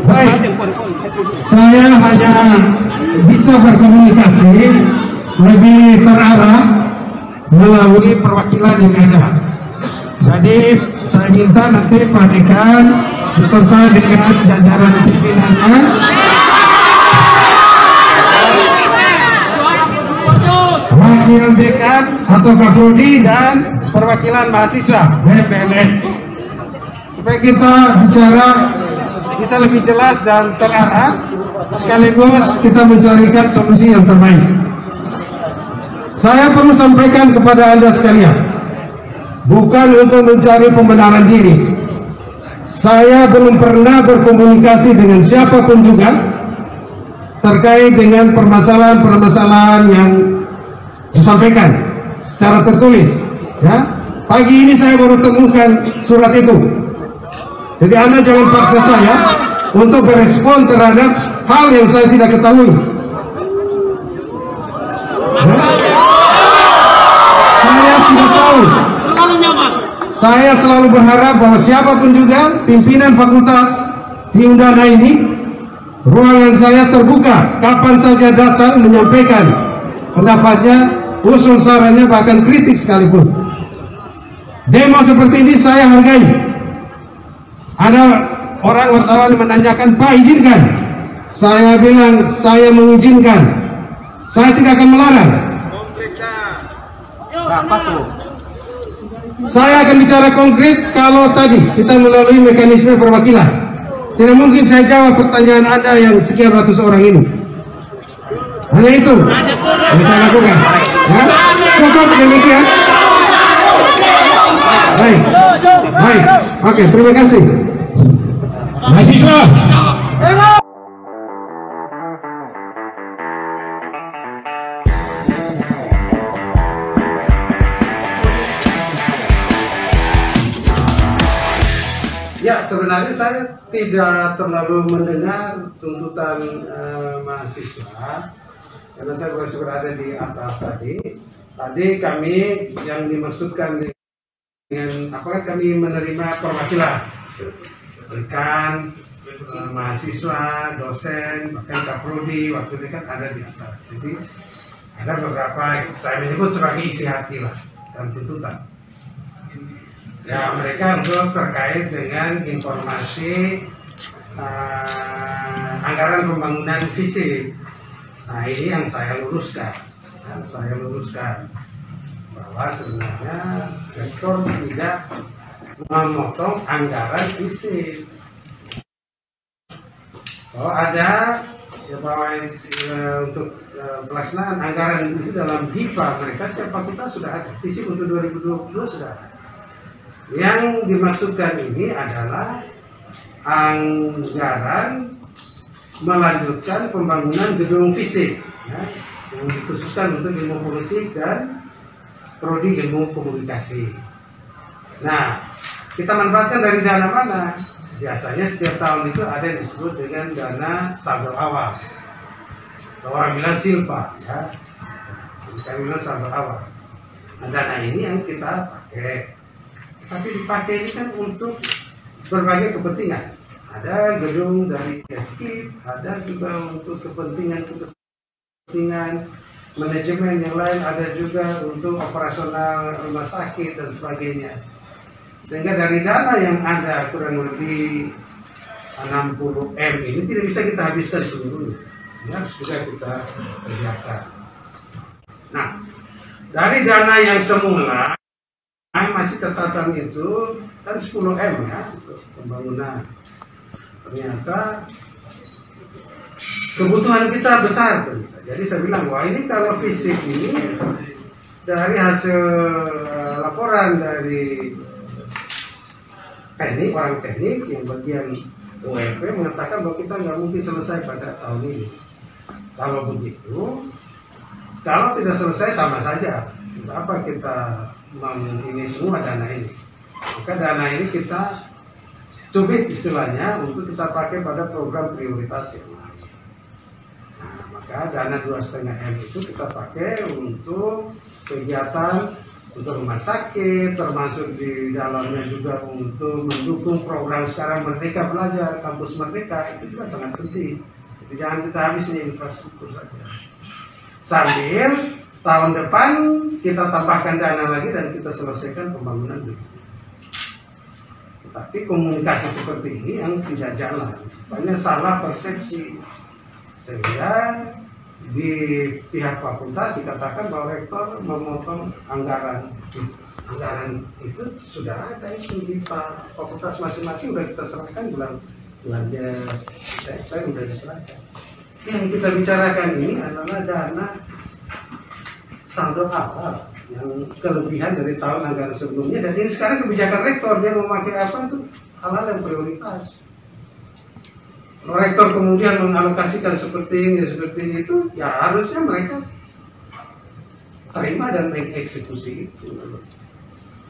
Baik, saya hanya bisa berkomunikasi lebih terarah melalui perwakilan yang ada. Jadi saya minta nanti Pak Dekan beserta dengan jajaran pimpinannya wakil dekan atau Kaprodi dan perwakilan mahasiswa BPLN supaya kita bicara bisa lebih jelas dan terarah sekaligus kita mencarikan solusi yang terbaik. Saya perlu sampaikan kepada Anda sekalian, bukan untuk mencari pembenaran diri. Saya belum pernah berkomunikasi dengan siapapun juga terkait dengan permasalahan-permasalahan yang disampaikan secara tertulis. Ya, pagi ini saya baru temukan surat itu. Jadi Anda jangan paksa saya untuk berespon terhadap hal yang saya tidak ketahui. Ya? Saya tidak tahu. Saya selalu berharap bahwa siapapun juga pimpinan fakultas di Undana ini, ruangan saya terbuka, kapan saja datang menyampaikan pendapatnya, usul sarannya, bahkan kritik sekalipun. Demo seperti ini saya hargai. Ada orang wartawan menanyakan, Pak izinkan? Saya bilang saya mengizinkan. Saya tidak akan melarang. Saya akan bicara konkret kalau tadi kita melalui mekanisme perwakilan. Tidak mungkin saya jawab pertanyaan Anda yang sekian ratus orang ini. Hanya itu yang saya lakukan. Ya? Cukup demikian. Baik. Baik. Oke, terima kasih. Mahasiswa. Ya, sebenarnya saya tidak terlalu mendengar tuntutan mahasiswa karena saya masih berada di atas tadi. Tadi kami yang dimaksudkan dengan apakah kami menerima perwakilan dekan, mahasiswa, dosen, bahkan Kaprodi waktu itu kan ada di atas. Jadi ada beberapa saya menyebut sebagai isi hati lah dan tuntutan. Ya, mereka untuk terkait dengan informasi anggaran pembangunan fisik. Nah, ini yang saya luruskan. Bahwa sebenarnya rektor tidak memotong anggaran fisik. Bahwa ada ya bahwa untuk pelaksanaan anggaran itu dalam HIPA mereka setiap fakultas sudah ada. Fisik untuk 2022 sudah ada. Yang dimaksudkan ini adalah anggaran melanjutkan pembangunan gedung fisik ya, yang dikhususkan untuk ilmu politik dan prodi ilmu komunikasi. Nah, kita manfaatkan dari dana mana? Biasanya setiap tahun itu ada yang disebut dengan dana sabel awal. Orang bilang silpa ya. Kami bilang sabel awal. Nah, dana ini yang kita pakai. Tapi dipakai ini kan untuk berbagai kepentingan. Ada gedung dari FKIP, ada juga untuk kepentingan manajemen yang lain, ada juga untuk operasional rumah sakit dan sebagainya. Sehingga dari dana yang ada kurang lebih 60 M ini tidak bisa kita habiskan seluruhnya. Ini harus juga kita sediakan. Nah, dari dana yang semula masih catatan itu kan 10 M ya untuk pembangunan. Ternyata kebutuhan kita besar ternyata. Jadi saya bilang wah ini kalau fisik ini dari hasil laporan dari teknik, orang teknik yang bagian UMP mengatakan bahwa kita nggak mungkin selesai pada tahun ini. Kalau begitu, kalau tidak selesai sama saja. Apa kita ini semua dana ini? Maka dana ini kita cubit istilahnya untuk kita pakai pada program prioritas yang lain. Nah, maka dana 2,5 M itu kita pakai untuk kegiatan untuk rumah sakit, termasuk di dalamnya juga untuk mendukung program sekarang Merdeka Belajar, Kampus Merdeka, itu juga sangat penting. Jadi jangan kita habisin infrastruktur saja. Sambil tahun depan kita tambahkan dana lagi dan kita selesaikan pembangunan berikutnya. Tapi komunikasi seperti ini yang tidak jalan, banyak salah persepsi, sehingga di pihak fakultas dikatakan bahwa rektor memotong anggaran itu sudah ada itu di fakultas masing-masing, sudah kita serahkan bulan September sudah diserahkan. Yang kita bicarakan ini adalah dana saldo awal yang kelebihan dari tahun anggaran sebelumnya, dan ini sekarang kebijakan rektor dia memakai apa itu hal-hal yang prioritas. Rektor kemudian mengalokasikan seperti ini, seperti itu, ya harusnya mereka terima dan mengeksekusi itu.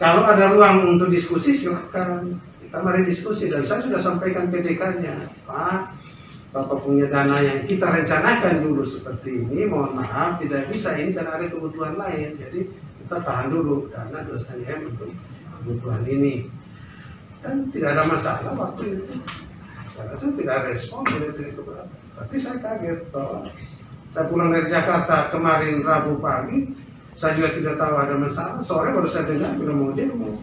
Kalau ada ruang untuk diskusi, silakan kita mari diskusi. Dan saya sudah sampaikan PDK-nya, Pak, Bapak punya dana yang kita rencanakan dulu seperti ini, mohon maaf tidak bisa ini karena ada kebutuhan lain. Jadi kita tahan dulu dana 2,5 M untuk kebutuhan ini. Dan tidak ada masalah waktu itu. Saya rasa tidak respon dari keberatan. Tapi saya kaget bahwa saya pulang dari Jakarta kemarin Rabu pagi, saya juga tidak tahu ada masalah. Sore baru saya dengar bila mau demo.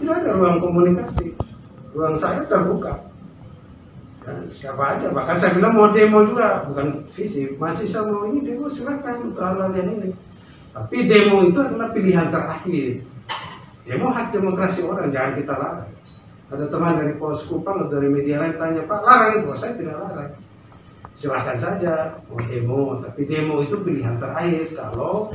Tidak ada ruang komunikasi. Ruang saya terbuka. Dan siapa aja, bahkan saya bilang mau demo juga, bukan fisik. Masih saya mau ini demo, silakan untuk hal-hal yang ini. Tapi demo itu adalah pilihan terakhir. Demo hak demokrasi orang, jangan kita larang. Ada teman dari Polres Kupang atau dari media lain tanya, Pak larang itu? Saya tidak larang. Silahkan saja mau demo, tapi demo itu pilihan terakhir kalau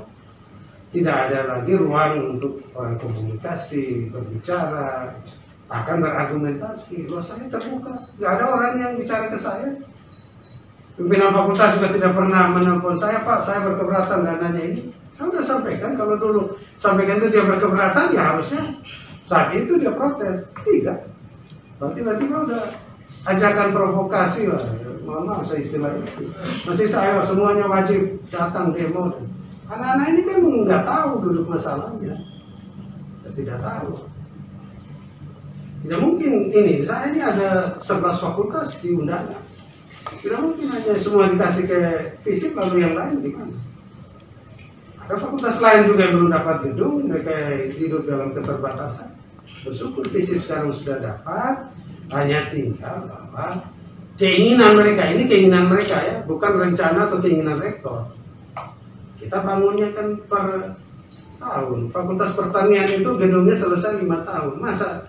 tidak ada lagi ruang untuk orang komunikasi, berbicara, bahkan berargumentasi. Loh, saya terbuka, nggak ada orang yang bicara ke saya. Pimpinan fakultas juga tidak pernah menelpon saya, Pak saya berkeberatan dananya ini. Saya sudah sampaikan, kalau dulu sampaikan itu dia berkeberatan, ya harusnya saat itu dia protes. Tidak. Berarti tiba-tiba udah ajakan provokasi lah. Mohon maaf saya istilah itu. Masih saya semuanya wajib datang demo. Anak-anak ini kan nggak tahu duduk masalahnya. Tidak tahu. Tidak mungkin ini. Saya ini ada 11 fakultas di undangan. Tidak mungkin hanya semua dikasih ke fisik lalu yang lain gimana? Ada fakultas lain juga yang belum dapat gedung, mereka hidup dalam keterbatasan. Bersyukur fisik sekarang sudah dapat, hanya tinggal bahwa keinginan mereka, ini keinginan mereka ya, bukan rencana atau keinginan rektor. Kita bangunnya kan per tahun. Fakultas Pertanian itu gedungnya selesai 5 tahun. Masa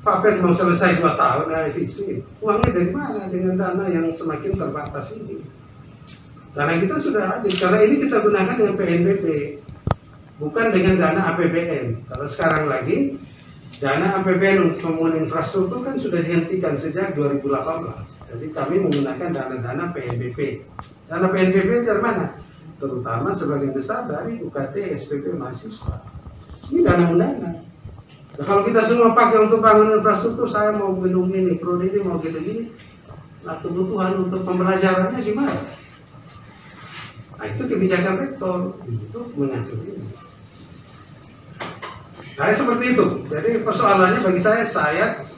Pak Pet mau selesai 2 tahun dari fisik? Uangnya dari mana dengan dana yang semakin terbatas ini? Karena kita sudah hadir, karena ini kita gunakan dengan PNBP, bukan dengan dana APBN. Kalau sekarang lagi, dana APBN untuk pembangunan infrastruktur kan sudah dihentikan sejak 2018. Jadi kami menggunakan dana-dana PNBP. Dana PNBP dari mana? Terutama sebagian besar dari UKT, SPP, mahasiswa. Ini dana undangan. Nah, kalau kita semua pakai untuk bangun infrastruktur, saya mau gedung ini, prodi ini mau gedung ini, nah kebutuhan untuk pembelajarannya gimana? Nah itu kebijakan rektor untuk mengatur ini. Saya seperti itu. Jadi persoalannya bagi saya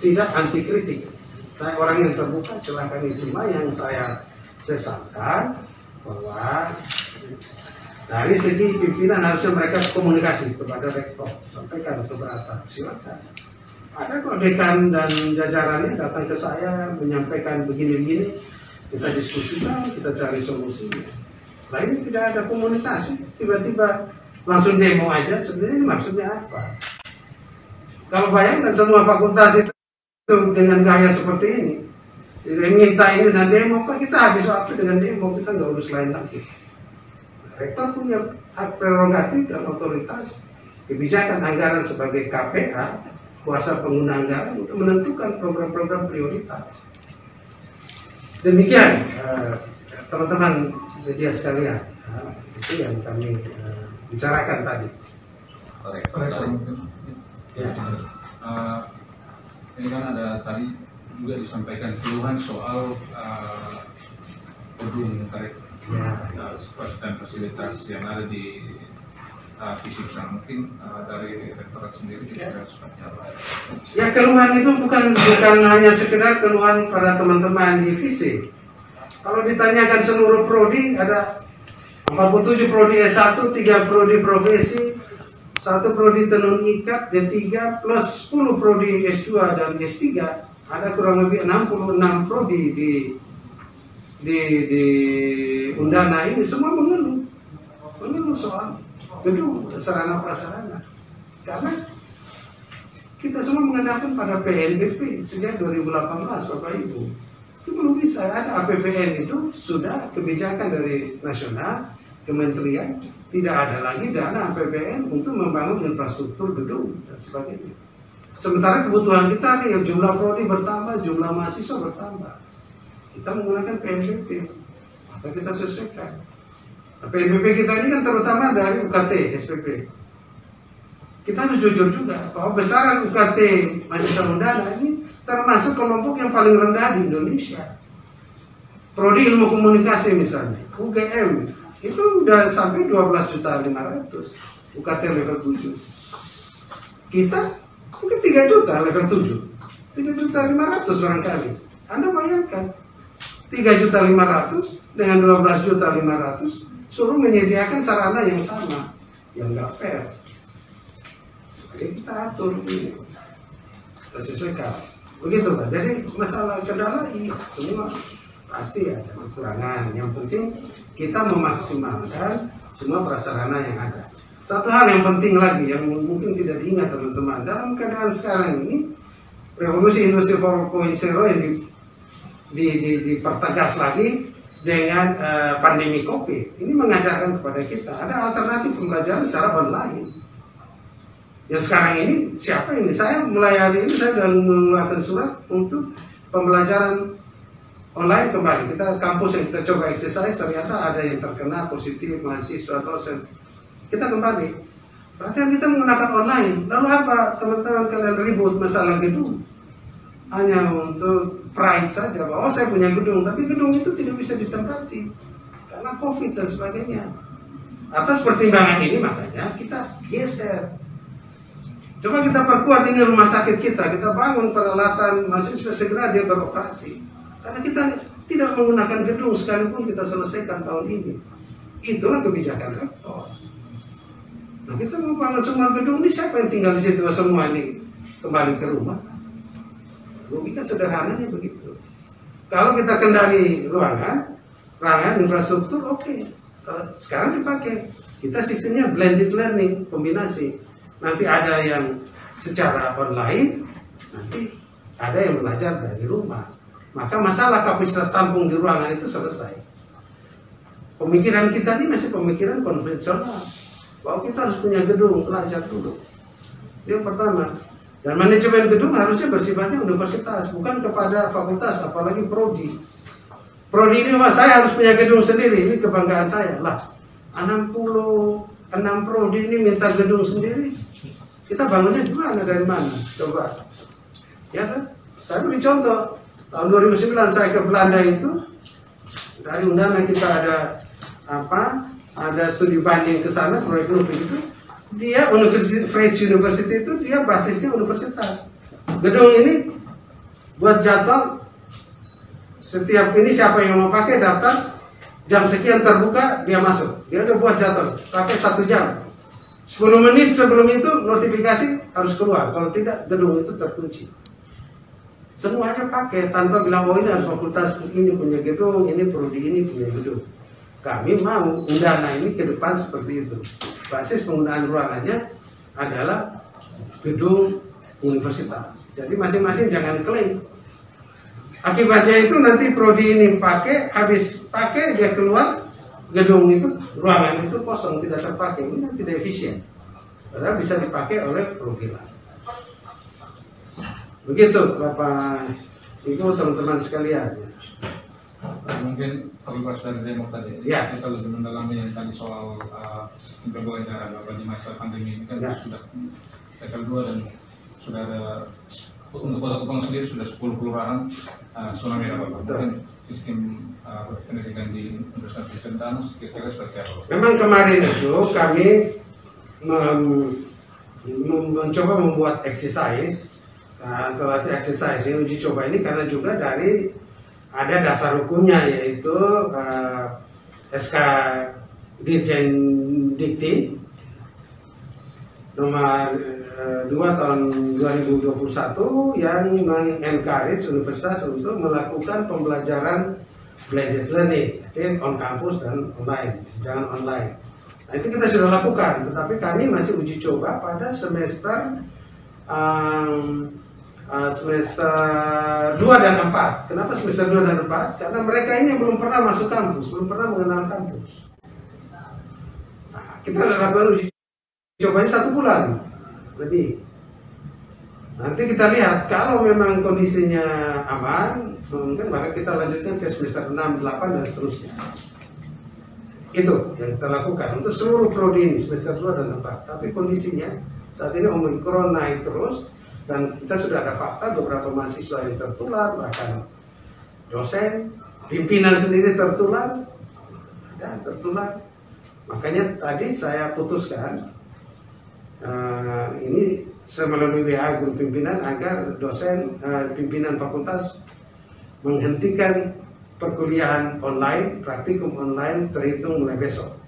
tidak anti kritik. Saya orang yang terbuka, silakan diterima. Yang saya sesalkan bahwa dari segi pimpinan harusnya mereka komunikasi kepada rektor, sampaikan keberatan, silakan. Ada kok dekan dan jajarannya datang ke saya menyampaikan begini-begini, kita diskusikan, kita cari solusinya. Nah ini tidak ada komunikasi, tiba-tiba langsung demo aja, sebenarnya ini maksudnya apa? Kalau bayangkan semua fakultas itu dengan gaya seperti ini, jadi minta ini dan demo, kan kita habis waktu dengan demo, kita nggak urus lain lagi. Rektor punya hak prerogatif dan otoritas kebijakan anggaran sebagai KPA, kuasa pengguna anggaran untuk menentukan program-program prioritas. Demikian teman-teman media sekalian, itu yang kami bicarakan tadi. Ya. Ini kan ada tadi juga disampaikan keluhan soal gedung dan fasilitas yang ada di fisiknya, mungkin dari rektorat sendiri kira-kira seperti apa? Ya, keluhan itu bukan hanya sekedar keluhan pada teman-teman di FISIP. Kalau ditanyakan seluruh prodi, ada 47 prodi S1, 3 prodi profesi, 1 prodi tenun ikat, D3, plus 10 prodi S2 dan S3. Ada kurang lebih 66 prodi di Undana ini, semua mengeluh soal gedung, sarana prasarana. Karena kita semua mengandalkan pada PNBP sejak 2018, Bapak Ibu. Itu belum bisa, ada APBN itu sudah kebijakan dari nasional, kementerian, tidak ada lagi dana APBN untuk membangun infrastruktur gedung dan sebagainya. Sementara kebutuhan kita nih, jumlah prodi bertambah, jumlah mahasiswa bertambah. Kita menggunakan PNBP, maka kita sesuaikan. Nah, PNBP kita ini kan terutama dari UKT, SPP. Kita harus jujur juga bahwa besaran UKT mahasiswa Undana ini termasuk kelompok yang paling rendah di Indonesia. Prodi ilmu komunikasi misalnya, UGM, itu udah sampai 12.500.000 UKT level 7. Kita mungkin 3 juta level 7, 3.500.000 barangkali. Anda bayangkan 3.500.000 dengan 12.500.000 suruh menyediakan sarana yang sama, yang nggak fair. Jadi kita atur ini, kita sesuaikan. Begitu Pak. Jadi masalah kendala iya, semua pasti ada kekurangan. Yang penting kita memaksimalkan semua prasarana yang ada. Satu hal yang penting lagi yang mungkin tidak diingat teman-teman, dalam keadaan sekarang ini revolusi industri 4.0 yang dipertegas lagi dengan pandemi COVID, ini mengajarkan kepada kita ada alternatif pembelajaran secara online. Yang sekarang ini siapa ini? Saya mulai hari ini saya sudah mengeluarkan surat untuk pembelajaran online kembali. Kita kampus yang kita coba exercise ternyata ada yang terkena positif, mahasiswa, dosen. Kita kembali. Berarti kita menggunakan online. Lalu apa teman-teman kalian ribut masalah gedung? Hanya untuk pride saja bahwa saya punya gedung, tapi gedung itu tidak bisa ditempati karena COVID dan sebagainya. Atas pertimbangan ini makanya kita geser. Coba kita perkuat ini rumah sakit kita bangun peralatan, mahasiswa segera dia beroperasi. Karena kita tidak menggunakan gedung sekalipun kita selesaikan tahun ini. Itulah kebijakan rektor. Nah, kita mau bangun semua gedung ini, siapa yang tinggal di situ semua ini kembali ke rumah? Logika sederhananya begitu. Kalau kita kendali ruangan infrastruktur, oke. Sekarang dipakai. Kita sistemnya blended learning, kombinasi. Nanti ada yang secara online, nanti ada yang belajar dari rumah. Maka masalah kapasitas tampung di ruangan itu selesai. Pemikiran kita ini masih pemikiran konvensional, bahwa kita harus punya gedung, belajar dulu. Yang pertama. Dan manajemen gedung harusnya bersifatnya universitas, bukan kepada fakultas, apalagi prodi. Prodi ini saya harus punya gedung sendiri, ini kebanggaan saya. Lah, 66 prodi ini minta gedung sendiri. Kita bangunnya gimana, dari mana? Coba. Ya kan? Saya beri contoh. Tahun 2009 saya ke Belanda itu, dari Undana kita ada ada studi banding ke sana, proyek begitu. Dia University itu dia basisnya universitas. Gedung ini buat jadwal setiap ini siapa yang mau pakai daftar, jam sekian terbuka dia masuk. Dia udah buat jadwal pakai 1 jam. 10 menit sebelum itu notifikasi harus keluar. Kalau tidak gedung itu terkunci. Semuanya pakai tanpa bilang oh ini harus fakultas ini punya gedung, ini prodi ini punya gedung. Kami mau Undana ini ke depan seperti itu. Basis penggunaan ruangannya adalah gedung universitas. Jadi masing-masing jangan klaim. Akibatnya itu nanti prodi ini pakai, habis pakai dia keluar, gedung itu, ruangan itu kosong, tidak terpakai. Ini kan tidak efisien. Padahal bisa dipakai oleh prodi lain. Begitu Bapak Ibu, teman-teman sekalian. Mungkin terlepas dari demo tadi, ya. Kita lebih mendalami yang tadi soal sistem pembelajaran di masa pandemi ini kan ya. Sudah level 2 dan sudah ada untuk Kota Kupang sendiri sudah 10 kelurahan zona merah Bapak. Mungkin sistem pendidikan di Universitas Kristen kira-kira seperti apa? Memang kemarin itu kami mencoba membuat exercise. Nah, latih exercise ini, uji coba ini karena juga dari ada dasar hukumnya, yaitu SK Dirjen Dikti nomor 2 tahun 2021 yang mengencourage universitas untuk melakukan pembelajaran blended learning, jadi on campus dan online, jangan online. Nah, itu kita sudah lakukan, tetapi kami masih uji coba pada semester 2 dan 4. Kenapa semester 2 dan 4? Karena mereka ini belum pernah masuk kampus, belum pernah mengenal kampus. Nah, kita sudah lakukan uji cobanya 1 bulan lebih. Nanti kita lihat kalau memang kondisinya aman, mungkin maka kita lanjutkan ke semester 6, 8 dan seterusnya. Itu yang kita lakukan untuk seluruh prodi ini semester 2 dan 4. Tapi kondisinya saat ini Omikron naik terus dan kita sudah ada fakta beberapa mahasiswa yang tertular, bahkan dosen, pimpinan sendiri tertular, ya, tertular. Makanya tadi saya putuskan ini melalui WA grup pimpinan agar dosen, pimpinan fakultas menghentikan perkuliahan online, praktikum online terhitung mulai besok.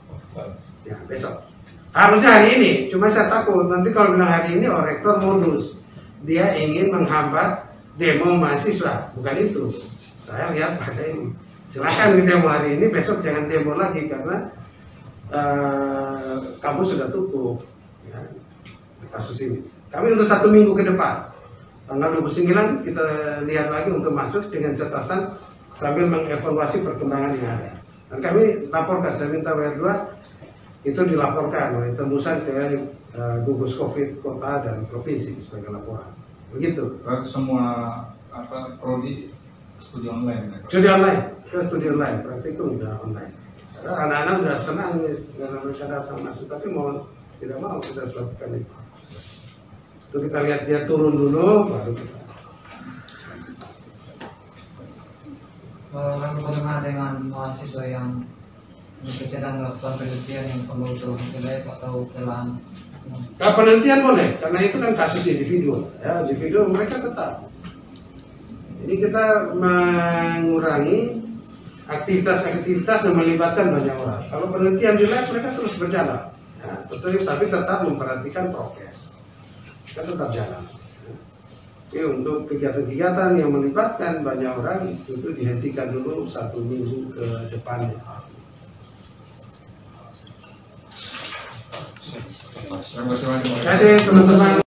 Ya, besok. Harusnya hari ini, cuma saya takut nanti kalau bilang hari ini, rektor modus. Dia ingin menghambat demo mahasiswa, bukan itu. Saya lihat pada ini. Silahkan di demo hari ini, besok jangan demo lagi karena kampus sudah tutup. Ya, kasus ini. Kami untuk 1 minggu ke depan, tanggal 29 kita lihat lagi untuk masuk dengan catatan sambil mengevaluasi perkembangan yang ada. Dan kami laporkan, saya minta WR2 itu dilaporkan oleh tembusan ke gugus COVID kota dan provinsi sebagai laporan. Begitu. Berarti semua prodi studi online. Studi online, ke studi online, praktikum sudah online. Karena anak-anak sudah senang karena mereka datang masuk, tapi mau tidak mau kita lakukan itu. Itu kita lihat dia turun dulu, baru kita. Bagaimana dengan mahasiswa yang sedang melakukan penelitian yang perlu turun ke lab atau ke LAN? Penelitian boleh, karena itu kan kasus individu. Ya, individu mereka tetap. Jadi kita mengurangi aktivitas-aktivitas yang melibatkan banyak orang. Kalau penelitian di lab mereka terus berjalan, ya, tapi tetap memperhatikan prokes. Kita tetap jalan. Jadi untuk kegiatan-kegiatan yang melibatkan banyak orang itu dihentikan dulu 1 minggu ke depannya. Terima kasih Terima kasih teman-teman.